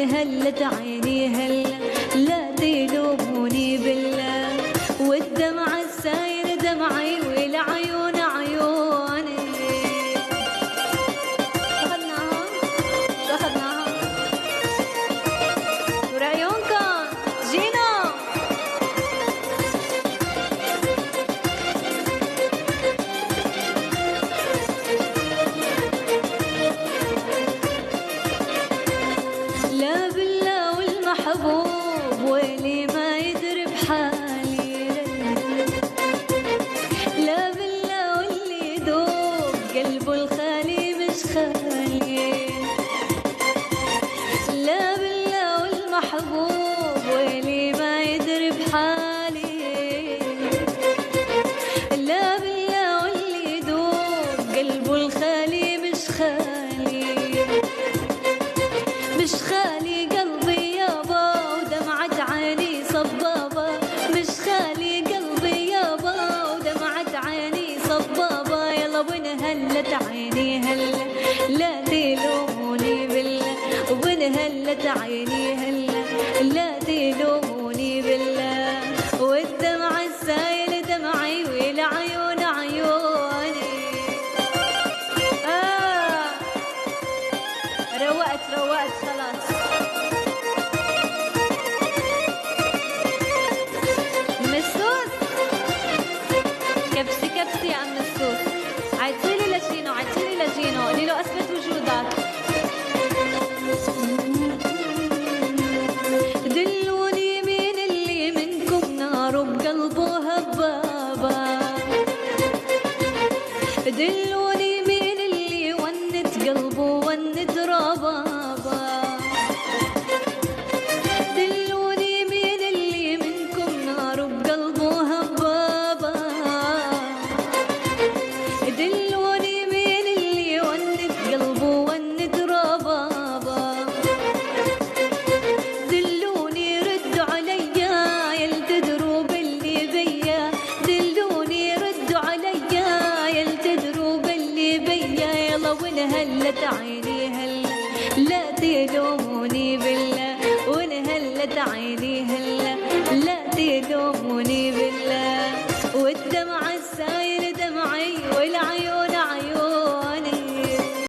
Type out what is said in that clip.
وانهلت عيني هلا، لا تلوموني بالله، والدمع السايل دمعي والعيون عيوني. أخذناها شو أخذناها؟ نور عيونكم جينا. لا بالله والمحبوب ويلي ما يدري بحالي، لا بالله واللي يدوب قلبه الخالي مش خالي، لا بالله والمحبوب ويلي ما يدري بحالي، لا بالله واللي يدوب قلبه الخالي مش خالي، مش خالي قلبي يابا ودمعة عيني صبابة، مش خالي قلبي يابا ودمعة عيني صبابة. يلا وانهلت عيني هلا، لا تلوموني بالله، وانهلت عيني هلا، لا تلوموني بالله، والدمع السايل دمعي والعيون عيوني. روقت خلاص. مسوس كبسي يا عم مسوس، عيطيلي لجينو قولي له اثبت وجودك. دلوني مين اللي منكم ناره بقلبه هبابة، دلوني مين اللي ونت قلبه ونت ربابة، دلوني مين اللي منكم ناره بقلبه هبابة، دلوني مين اللي ونت قلبه ونت ربابة، دلوني ردوا عليا يلتدروا باللي بيا، دلوني ردوا عليا يلتدروا باللي بيا. يلا وانهلت عيني هلا، لا تلوموني بالله، وانهلت عيني هلا، لا تلوموني بالله.